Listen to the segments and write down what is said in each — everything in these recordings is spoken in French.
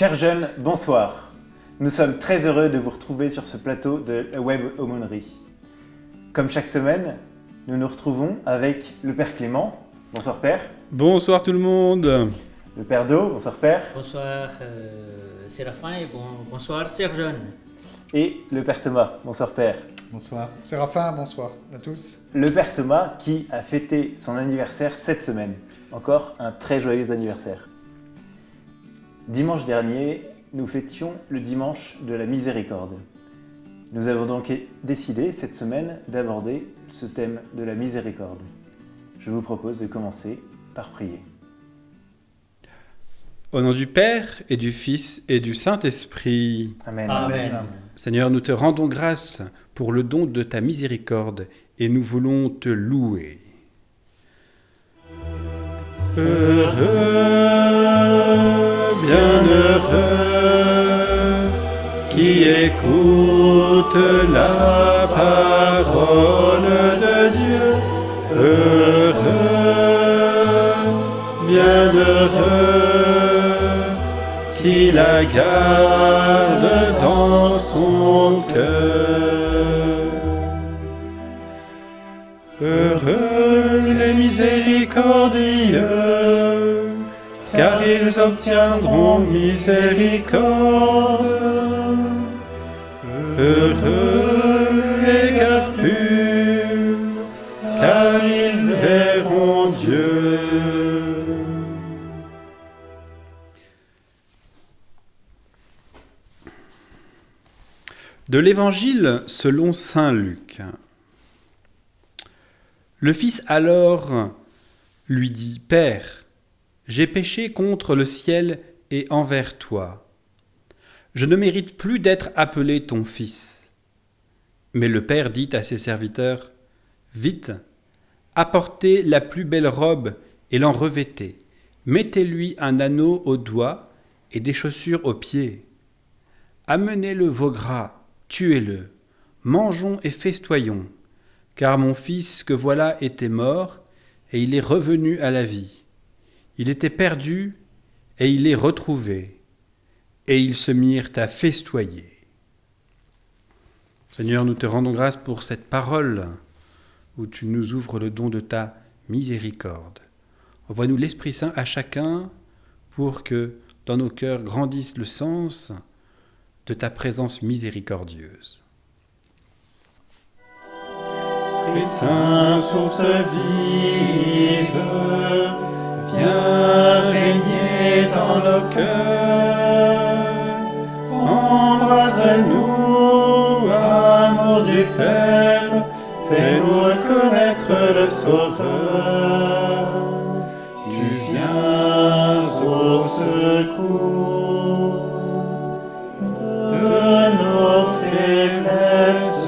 Chers jeunes, bonsoir. Nous sommes très heureux de vous retrouver sur ce plateau de la Web Aumônerie. Comme chaque semaine, nous nous retrouvons avec le Père Clément. Bonsoir Père. Bonsoir tout le monde. Le Père Do. Bonsoir Père. Bonsoir Séraphin et bonsoir chers jeunes. Et le Père Thomas. Bonsoir Père. Bonsoir. Séraphin, bonsoir à tous. Le Père Thomas qui a fêté son anniversaire cette semaine. Encore un très joyeux anniversaire. Dimanche dernier, nous fêtions le dimanche de la miséricorde. Nous avons donc décidé cette semaine d'aborder ce thème de la miséricorde. Je vous propose de commencer par prier. Au nom du Père et du Fils et du Saint-Esprit. Amen. Amen. Seigneur, nous te rendons grâce pour le don de ta miséricorde et nous voulons te louer. Heureux, bienheureux, qui écoute la parole de Dieu. Heureux, bienheureux, qui la garde dans son cœur. Heureux les miséricordieux, car ils obtiendront miséricorde. Heureux les cœurs purs, car ils verront Dieu. De l'Évangile selon saint Luc. Le fils alors lui dit : « Père, j'ai péché contre le ciel et envers toi. Je ne mérite plus d'être appelé ton fils. » Mais le père dit à ses serviteurs : « Vite, apportez la plus belle robe et l'en revêtez. Mettez-lui un anneau au doigt et des chaussures aux pieds. Amenez le veau gras, tuez-le, mangeons et festoyons. Car mon fils que voilà était mort, et il est revenu à la vie. Il était perdu, et il est retrouvé. Et ils se mirent à festoyer. » Seigneur, nous te rendons grâce pour cette parole où tu nous ouvres le don de ta miséricorde. Envoie-nous l'Esprit Saint à chacun pour que dans nos cœurs grandisse le sens de ta présence miséricordieuse. Esprit Saint, source vive, viens régner dans nos cœurs. Embrase-nous, amour du Père, fais-nous reconnaître le Sauveur. Tu viens au secours de nos faiblesses.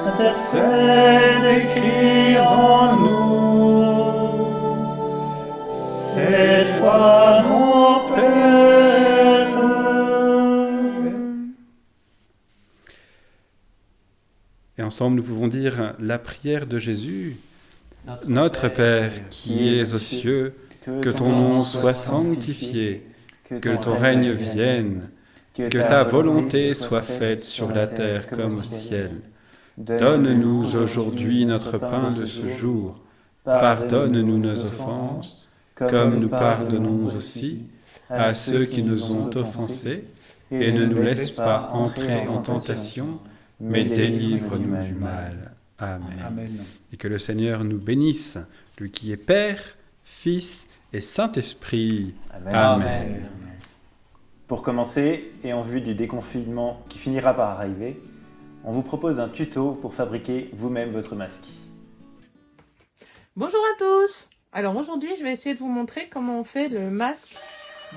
Intercède et crie en nous. C'est toi mon Père. Et ensemble nous pouvons dire la prière de Jésus. Notre Père qui es aux cieux, que ton nom soit sanctifié, que ton règne vienne, que ta volonté soit faite sur la terre comme au ciel. Donne-nous aujourd'hui notre pain de ce jour. Pardonne-nous nos offenses, comme nous pardonnons aussi à ceux qui nous ont offensés, et ne nous laisse pas entrer en tentation, mais délivre-nous du mal. Amen. Amen. Et que le Seigneur nous bénisse, lui qui est Père, Fils et Saint-Esprit. Amen. Amen. Pour commencer, et en vue du déconfinement qui finira par arriver, on vous propose un tuto pour fabriquer vous-même votre masque. Bonjour à tous. Alors aujourd'hui, je vais essayer de vous montrer comment on fait le masque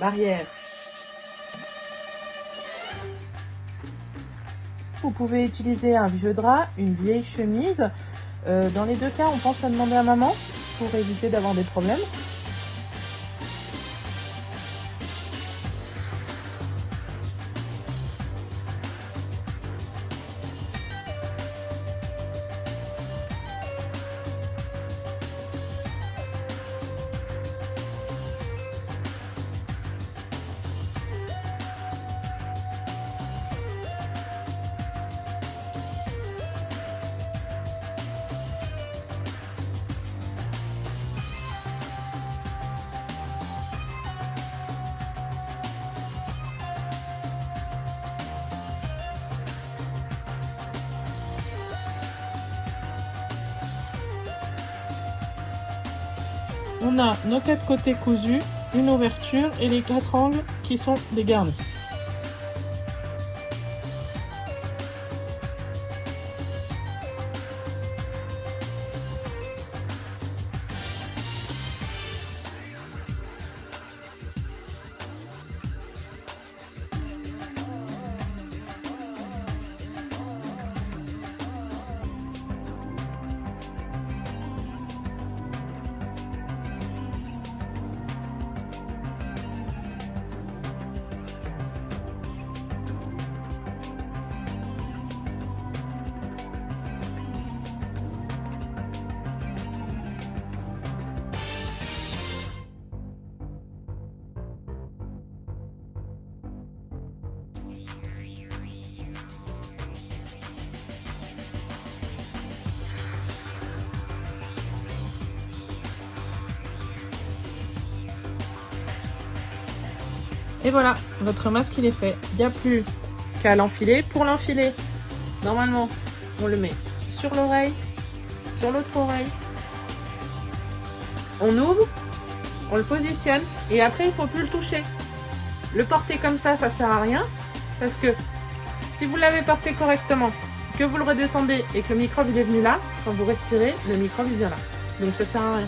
barrière. Vous pouvez utiliser un vieux drap, une vieille chemise. Dans les deux cas, on pense à demander à maman pour éviter d'avoir des problèmes. on a nos 4 côtés cousus, une ouverture et les 4 angles qui sont dégarnis. Et voilà, votre masque il est fait. Il n'y a plus qu'à l'enfiler. Pour l'enfiler, normalement, on le met sur l'oreille, sur l'autre oreille. On ouvre, on le positionne et après il ne faut plus le toucher. Le porter comme ça sert à rien parce que si vous l'avez porté correctement, que vous le redescendez et que le microbe il est venu là, quand vous respirez, le microbe il vient là. Donc ça sert à rien.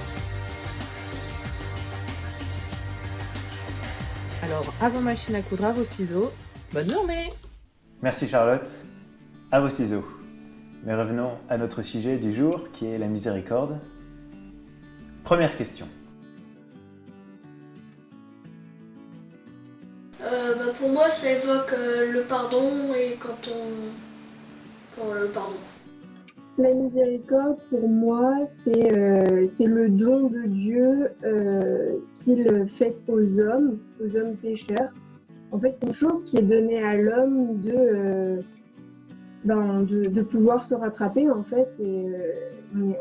Alors, à vos machines à coudre, à vos ciseaux, bonne journée! Merci Charlotte. À vos ciseaux. Mais revenons à notre sujet du jour qui est la miséricorde. Première question. Pour moi, ça évoque le pardon et quand le pardon. La miséricorde, pour moi, c'est le don de Dieu qu'il fait aux hommes pécheurs. En fait, c'est une chance qui est donnée à l'homme de pouvoir se rattraper, en fait, et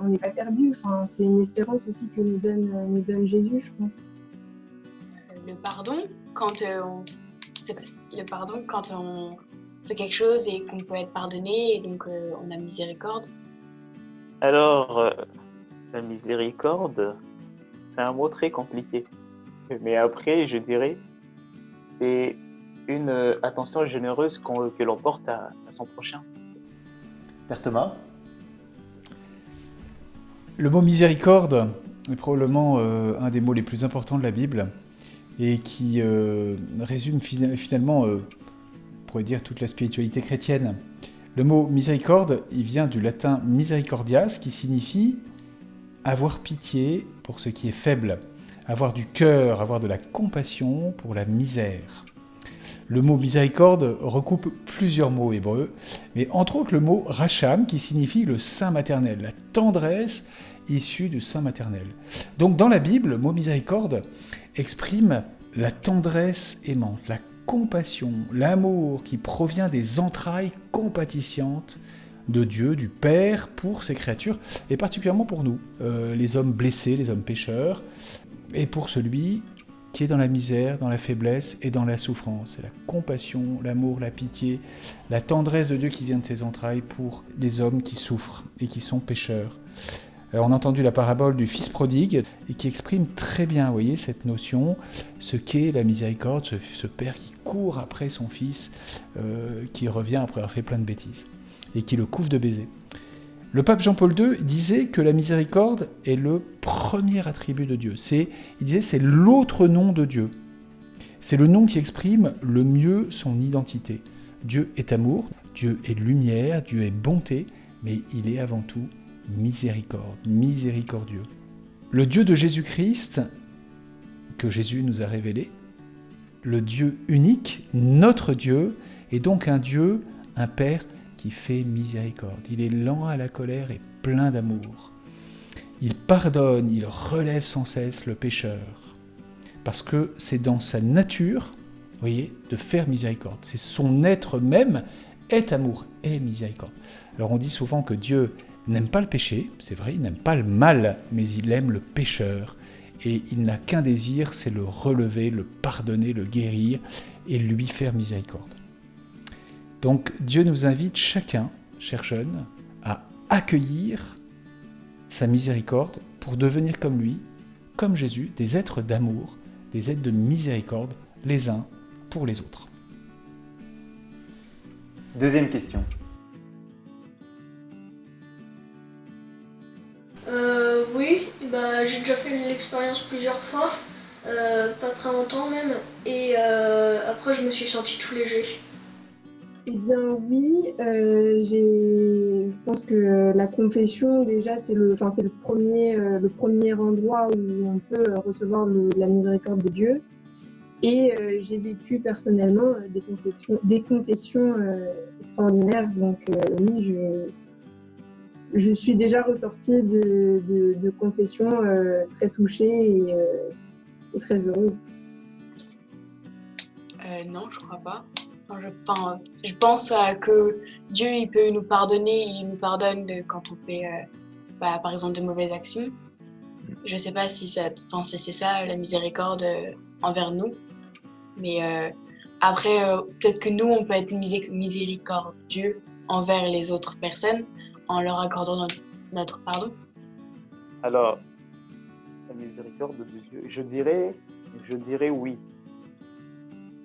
on n'est pas perdu. Enfin, c'est une espérance aussi que nous donne Jésus, je pense. Le pardon, le pardon quand on fait quelque chose et qu'on peut être pardonné, et donc on a miséricorde. Alors, la miséricorde, c'est un mot très compliqué. Mais après, je dirais, c'est une attention généreuse que l'on porte à son prochain. Père Thomas? Le mot miséricorde est probablement un des mots les plus importants de la Bible et qui résume finalement, on pourrait dire, toute la spiritualité chrétienne. Le mot miséricorde, il vient du latin misericordias, qui signifie avoir pitié pour ce qui est faible, avoir du cœur, avoir de la compassion pour la misère. Le mot miséricorde recoupe plusieurs mots hébreux, mais entre autres le mot racham, qui signifie le sein maternel, la tendresse issue du sein maternel. Donc dans la Bible, le mot miséricorde exprime la tendresse aimante, la compassion, l'amour qui provient des entrailles compatissantes de Dieu, du Père, pour ses créatures, et particulièrement pour nous, les hommes blessés, les hommes pécheurs, et pour celui qui est dans la misère, dans la faiblesse et dans la souffrance. C'est la compassion, l'amour, la pitié, la tendresse de Dieu qui vient de ses entrailles pour les hommes qui souffrent et qui sont pécheurs. Alors, on a entendu la parabole du fils prodigue et qui exprime très bien, vous voyez, cette notion, ce qu'est la miséricorde, ce père qui court après son fils, qui revient après avoir fait plein de bêtises et qui le couvre de baisers. Le pape Jean-Paul II disait que la miséricorde est le premier attribut de Dieu. Il disait c'est l'autre nom de Dieu. C'est le nom qui exprime le mieux son identité. Dieu est amour, Dieu est lumière, Dieu est bonté, mais il est avant tout miséricorde, miséricordieux. Le Dieu de Jésus-Christ, que Jésus nous a révélé, le Dieu unique, notre Dieu, est donc un Dieu, un Père qui fait miséricorde. Il est lent à la colère et plein d'amour. Il pardonne, il relève sans cesse le pécheur. Parce que c'est dans sa nature, vous voyez, de faire miséricorde. C'est son être même, est amour, est miséricorde. Alors on dit souvent que Dieu n'aime pas le péché, c'est vrai, il n'aime pas le mal, mais il aime le pécheur. Et il n'a qu'un désir, c'est le relever, le pardonner, le guérir et lui faire miséricorde. Donc Dieu nous invite chacun, chers jeunes, à accueillir sa miséricorde pour devenir comme lui, comme Jésus, des êtres d'amour, des êtres de miséricorde, les uns pour les autres. Deuxième question. Oui, j'ai déjà fait l'expérience plusieurs fois, pas très longtemps même, et après je me suis sentie tout léger. Eh bien oui, je pense que la confession déjà c'est le premier endroit où on peut recevoir la miséricorde de Dieu. Et j'ai vécu personnellement des confessions extraordinaires. Donc oui, je suis déjà ressortie de confessions très touchée et très heureuse. Non, je crois pas. Je pense que Dieu il peut nous pardonner, il nous pardonne quand on fait par exemple de mauvaises actions. Je sais pas si c'est ça la miséricorde envers nous. Mais après, peut-être que nous, on peut être miséricordieux envers les autres personnes en leur accordant notre pardon. Alors, la miséricorde de Dieu, je dirais oui.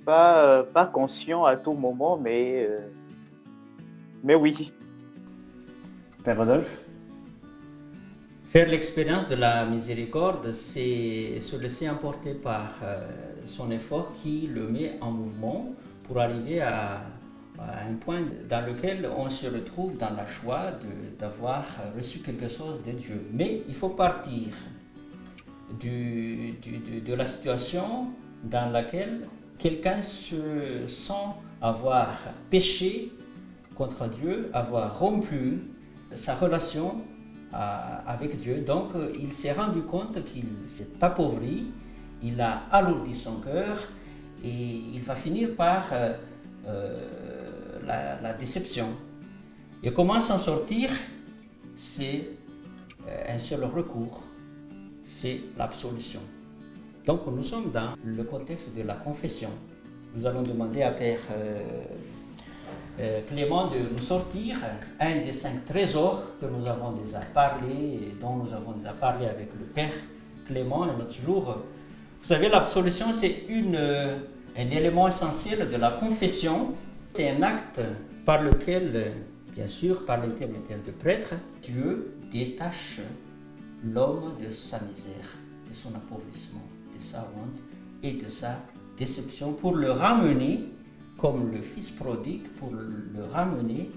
Pas conscient à tout moment, mais oui. Père Rodolphe? Faire l'expérience de la miséricorde, c'est se laisser emporter par son effort qui le met en mouvement pour arriver à un point dans lequel on se retrouve dans la joie d'avoir reçu quelque chose de Dieu. Mais il faut partir de la situation dans laquelle quelqu'un se sent avoir péché contre Dieu, avoir rompu sa relation avec Dieu. Donc il s'est rendu compte qu'il s'est appauvri, il a alourdi son cœur et il va finir par la déception. Et comment s'en sortir? C'est un seul recours, c'est l'absolution. Donc nous sommes dans le contexte de la confession. Nous allons demander à Père Clément de nous sortir un des 5 trésors que nous avons déjà parlé et dont nous avons déjà parlé avec le Père Clément un autre jour. Vous savez, l'absolution, c'est un élément essentiel de la confession. C'est un acte par lequel, bien sûr, par l'intermédiaire du prêtre, Dieu détache l'homme de sa misère, de son appauvrissement, de sa honte et de sa déception pour le ramener comme le fils prodigue, pour le ramener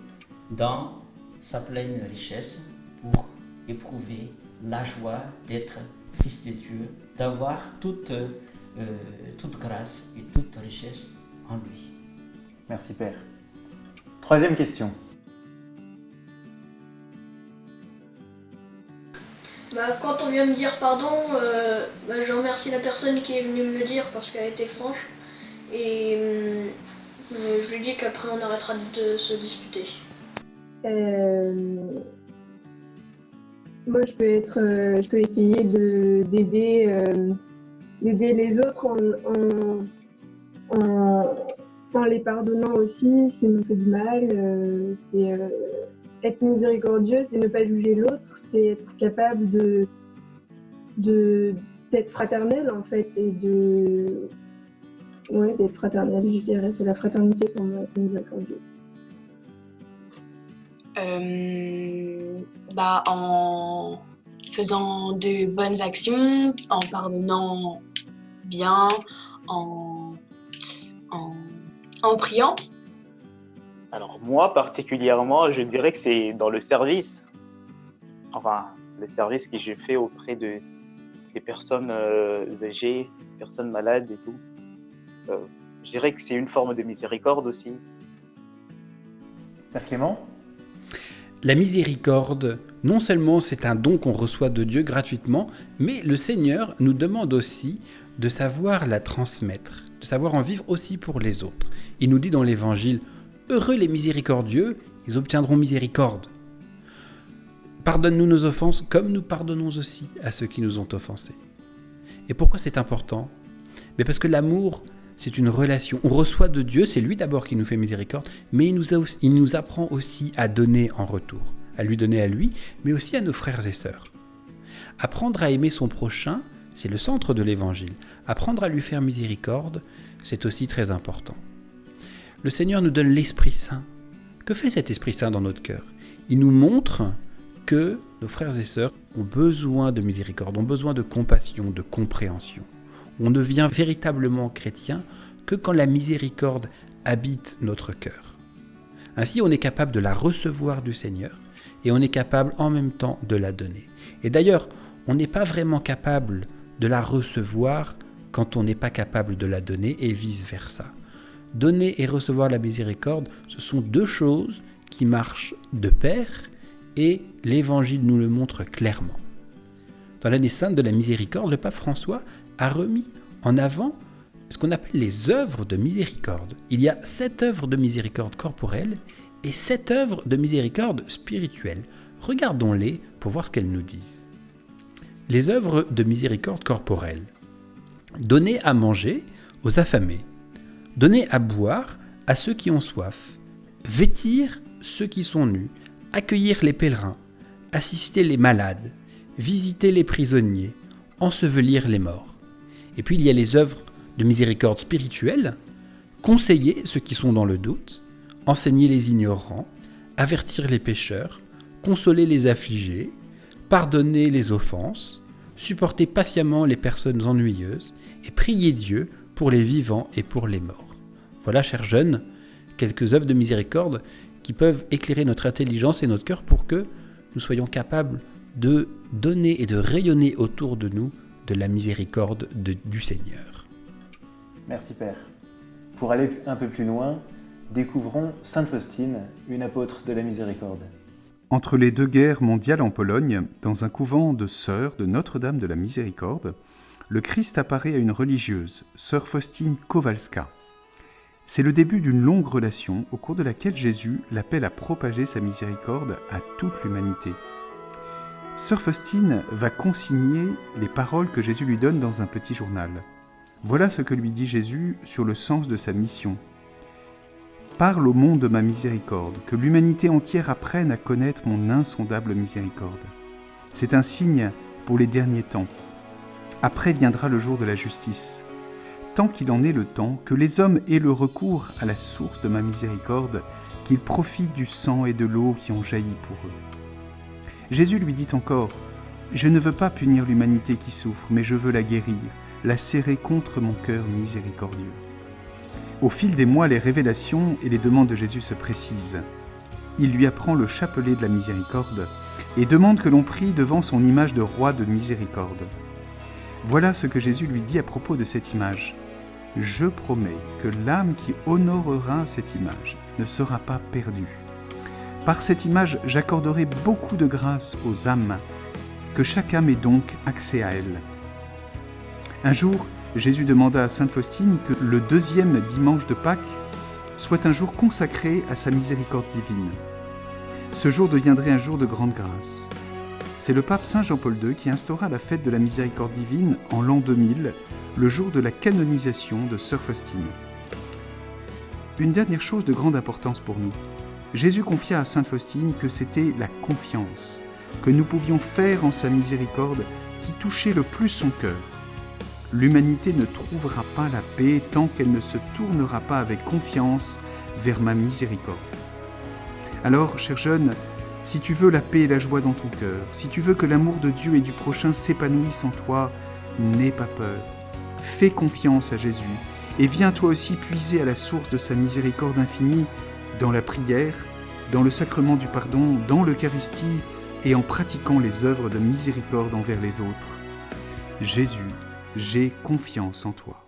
dans sa pleine richesse, pour éprouver la joie d'être fils de Dieu, d'avoir toute grâce et toute richesse en lui. Merci Père. Troisième question. Quand on vient me dire pardon, je remercie la personne qui est venue me le dire parce qu'elle a été franche. Et je lui dis qu'après on arrêtera de se disputer. Moi je peux essayer d'aider les autres en les pardonnant aussi s'ils m'ont fait du mal. C'est être miséricordieux, c'est ne pas juger l'autre, c'est être capable d'être fraternel en fait et d'être fraternel, je dirais, c'est la fraternité pour moi, être miséricordieux. En faisant de bonnes actions, en pardonnant bien, en priant. Alors moi particulièrement, je dirais que c'est dans le service. Enfin, le service que j'ai fait auprès des personnes âgées, personnes malades et tout. Je dirais que c'est une forme de miséricorde aussi. Père Clément? La miséricorde, non seulement c'est un don qu'on reçoit de Dieu gratuitement, mais le Seigneur nous demande aussi de savoir la transmettre, de savoir en vivre aussi pour les autres. Il nous dit dans l'Évangile, « Heureux les miséricordieux, ils obtiendront miséricorde. Pardonne-nous nos offenses comme nous pardonnons aussi à ceux qui nous ont offensés. » Et pourquoi c'est important? Parce que l'amour, c'est une relation. On reçoit de Dieu, c'est lui d'abord qui nous fait miséricorde, mais il nous apprend aussi à donner en retour, à lui donner à lui, mais aussi à nos frères et sœurs. Apprendre à aimer son prochain, C'est le centre de l'Évangile. Apprendre à lui faire miséricorde, c'est aussi très important. Le Seigneur nous donne l'Esprit Saint. Que fait cet Esprit Saint dans notre cœur? Il nous montre que nos frères et sœurs ont besoin de miséricorde, ont besoin de compassion, de compréhension. On ne devient véritablement chrétien que quand la miséricorde habite notre cœur. Ainsi, on est capable de la recevoir du Seigneur et on est capable en même temps de la donner. Et d'ailleurs, on n'est pas vraiment capable de la recevoir quand on n'est pas capable de la donner et vice-versa. Donner et recevoir la miséricorde, ce sont deux choses qui marchent de pair et l'Évangile nous le montre clairement. Dans l'année sainte de la miséricorde, le pape François a remis en avant ce qu'on appelle les œuvres de miséricorde. Il y a 7 œuvres de miséricorde corporelle et 7 œuvres de miséricorde spirituelle. Regardons-les pour voir ce qu'elles nous disent. Les œuvres de miséricorde corporelle. Donner à manger aux affamés. Donner à boire à ceux qui ont soif. Vêtir ceux qui sont nus. Accueillir les pèlerins. Assister les malades. Visiter les prisonniers. Ensevelir les morts. Et puis il y a les œuvres de miséricorde spirituelle. Conseiller ceux qui sont dans le doute. Enseigner les ignorants. Avertir les pécheurs. Consoler les affligés. Pardonner les offenses. Supporter patiemment les personnes ennuyeuses. Et prier Dieu pour les vivants et pour les morts. Voilà, chers jeunes, quelques œuvres de miséricorde qui peuvent éclairer notre intelligence et notre cœur pour que nous soyons capables de donner et de rayonner autour de nous de la miséricorde du Seigneur. Merci Père. Pour aller un peu plus loin, découvrons Sainte Faustine, une apôtre de la miséricorde. Entre les 2 guerres mondiales en Pologne, dans un couvent de sœurs de Notre-Dame de la Miséricorde, le Christ apparaît à une religieuse, sœur Faustine Kowalska. C'est le début d'une longue relation au cours de laquelle Jésus l'appelle à propager sa miséricorde à toute l'humanité. Sœur Faustine va consigner les paroles que Jésus lui donne dans un petit journal. Voilà ce que lui dit Jésus sur le sens de sa mission. « Parle au monde de ma miséricorde, que l'humanité entière apprenne à connaître mon insondable miséricorde. C'est un signe pour les derniers temps. Après viendra le jour de la justice. Tant qu'il en est le temps, que les hommes aient le recours à la source de ma miséricorde, qu'ils profitent du sang et de l'eau qui ont jailli pour eux. » Jésus lui dit encore « Je ne veux pas punir l'humanité qui souffre, mais je veux la guérir, la serrer contre mon cœur miséricordieux. » Au fil des mois, les révélations et les demandes de Jésus se précisent. Il lui apprend le chapelet de la miséricorde et demande que l'on prie devant son image de roi de miséricorde. Voilà ce que Jésus lui dit à propos de cette image. « Je promets que l'âme qui honorera cette image ne sera pas perdue. Par cette image, j'accorderai beaucoup de grâce aux âmes, que chaque âme ait donc accès à elle. » Un jour, Jésus demanda à Sainte Faustine que le 2e dimanche de Pâques soit un jour consacré à sa miséricorde divine. Ce jour deviendrait un jour de grande grâce. C'est le pape Saint Jean-Paul II qui instaura la fête de la miséricorde divine en l'an 2000, le jour de la canonisation de Sœur Faustine. Une dernière chose de grande importance pour nous. Jésus confia à Sainte Faustine que c'était la confiance que nous pouvions faire en sa miséricorde qui touchait le plus son cœur. L'humanité ne trouvera pas la paix tant qu'elle ne se tournera pas avec confiance vers ma miséricorde. Alors, chers jeunes, si tu veux la paix et la joie dans ton cœur, si tu veux que l'amour de Dieu et du prochain s'épanouisse en toi, n'aie pas peur. Fais confiance à Jésus et viens toi aussi puiser à la source de sa miséricorde infinie dans la prière, dans le sacrement du pardon, dans l'Eucharistie et en pratiquant les œuvres de miséricorde envers les autres. Jésus, j'ai confiance en toi.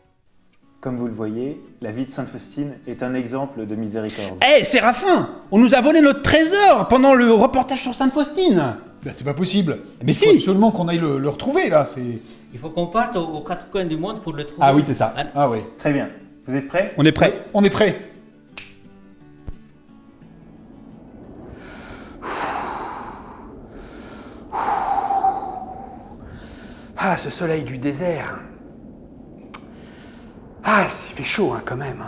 Comme vous le voyez, la vie de Sainte Faustine est un exemple de miséricorde. Hé, Séraphin, on nous a volé notre trésor pendant le reportage sur Sainte Faustine. Ben, c'est pas possible. Mais Il faut si. absolument qu'on aille le retrouver, là. Il faut qu'on parte aux 4 coins du monde pour le trouver. Ah oui, c'est ça. Ah ouais. Très bien. Vous êtes prêts? On est prêt. On est prêt. Ah, ce soleil du désert. Ah, il fait chaud hein, quand même.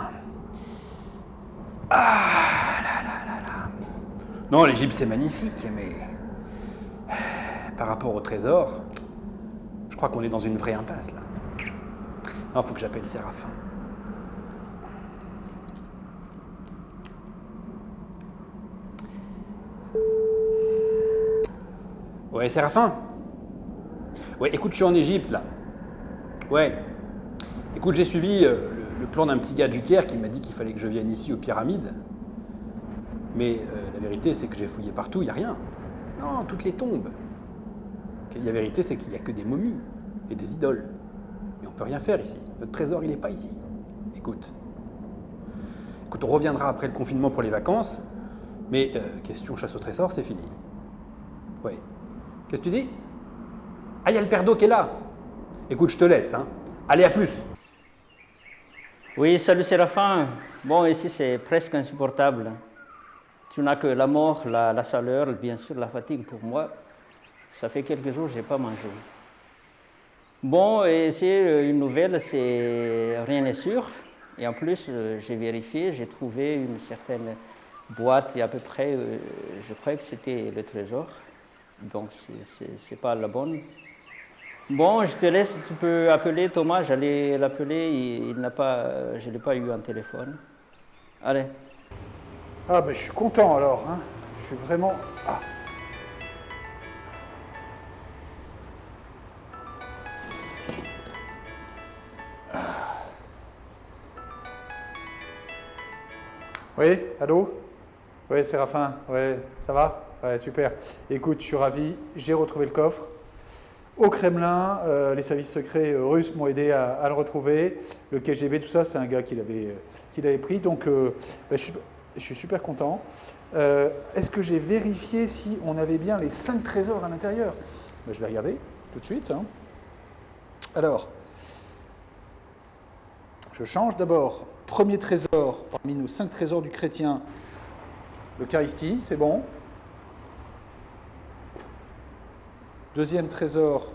Ah là là là là. Non, l'Égypte c'est magnifique, mais par rapport au trésor, Je crois qu'on est dans une vraie impasse, là. Non, faut que j'appelle Séraphin. Ouais, Séraphin? Ouais, écoute, je suis en Égypte, là. Ouais. Écoute, j'ai suivi le plan d'un petit gars du Caire qui m'a dit qu'il fallait que je vienne ici aux pyramides. Mais la vérité, c'est que j'ai fouillé partout, il n'y a rien. Non, toutes les tombes. La vérité, c'est qu'il n'y a que des momies et des idoles. Mais on peut rien faire ici. Notre trésor, il n'est pas ici. Écoute, on reviendra après le confinement pour les vacances. Mais question chasse au trésor, c'est fini. Ouais. Qu'est-ce que tu dis? Ah, il y a le père d'eau qui est là. Écoute, je te laisse, hein. Allez, à plus. Oui, salut Séraphin. Bon, ici c'est presque insupportable. Tu n'as que la mort, la chaleur, bien sûr la fatigue pour moi. Ça fait quelques jours que je n'ai pas mangé. Bon, et c'est une nouvelle, c'est rien n'est sûr. Et en plus, j'ai vérifié, j'ai trouvé une certaine boîte et à peu près, je crois que c'était le trésor. Donc, c'est pas la bonne. Bon, je te laisse, tu peux appeler Thomas, j'allais l'appeler, je ne l'ai pas eu en téléphone. Allez. Ah ben je suis content alors, hein. Je suis vraiment... Ah. Oui, allô? Oui, Séraphin, ouais, ça va? Ouais, super. Écoute, je suis ravi, j'ai retrouvé le coffre. Au Kremlin, les services secrets russes m'ont aidé à le retrouver. Le KGB, tout ça, c'est un gars qui l'avait pris. Donc, je suis super content. Est-ce que j'ai vérifié si on avait bien les 5 trésors à l'intérieur? Je vais regarder tout de suite. Hein. Alors, je change d'abord. Premier trésor, parmi nos 5 trésors du chrétien, l'Eucharistie, c'est bon. Deuxième trésor,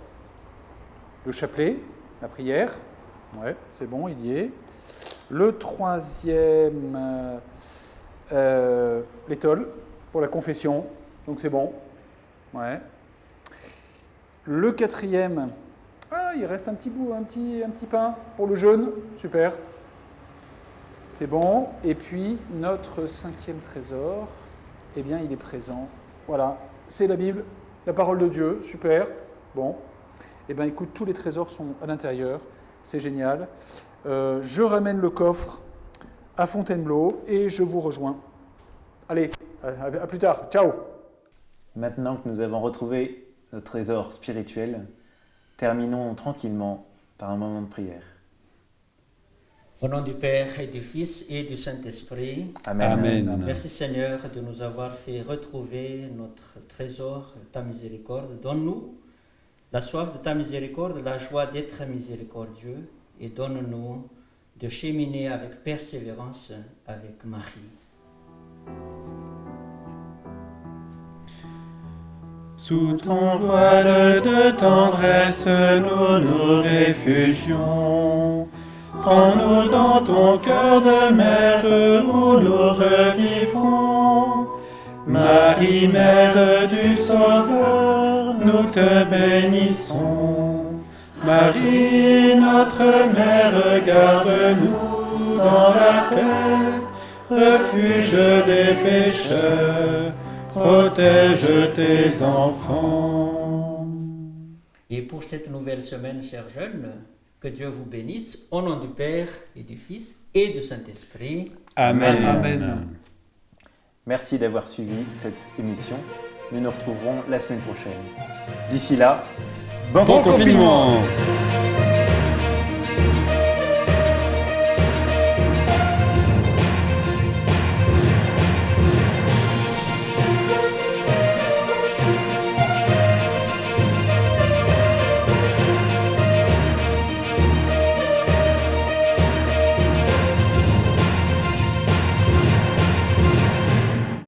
le chapelet, la prière. Ouais, c'est bon, il y est. Le troisième, l'étole pour la confession. Donc c'est bon. Ouais. Le quatrième, il reste un petit bout, un petit pain pour le jeûne. Super. C'est bon. Et puis notre 5e trésor, eh bien il est présent. Voilà, c'est la Bible. La parole de Dieu, super, bon. Eh bien, écoute, tous les trésors sont à l'intérieur, c'est génial. Je ramène le coffre à Fontainebleau et je vous rejoins. Allez, à plus tard, ciao. Maintenant que nous avons retrouvé notre trésor spirituel, terminons tranquillement par un moment de prière. Au nom du Père et du Fils et du Saint-Esprit. Amen. Amen. Merci Seigneur de nous avoir fait retrouver notre trésor, ta miséricorde. Donne-nous la soif de ta miséricorde, la joie d'être miséricordieux et donne-nous de cheminer avec persévérance avec Marie. Sous ton voile de tendresse, nous nous réfugions. Prends-nous dans ton cœur de mère où nous revivrons. Marie, mère du Sauveur, nous te bénissons. Marie, notre mère, garde-nous dans la paix. Refuge des pécheurs, protège tes enfants. Et pour cette nouvelle semaine, chers jeunes, que Dieu vous bénisse, au nom du Père et du Fils et du Saint-Esprit. Amen. Amen. Merci d'avoir suivi cette émission. Nous nous retrouverons la semaine prochaine. D'ici là, Bon confinement.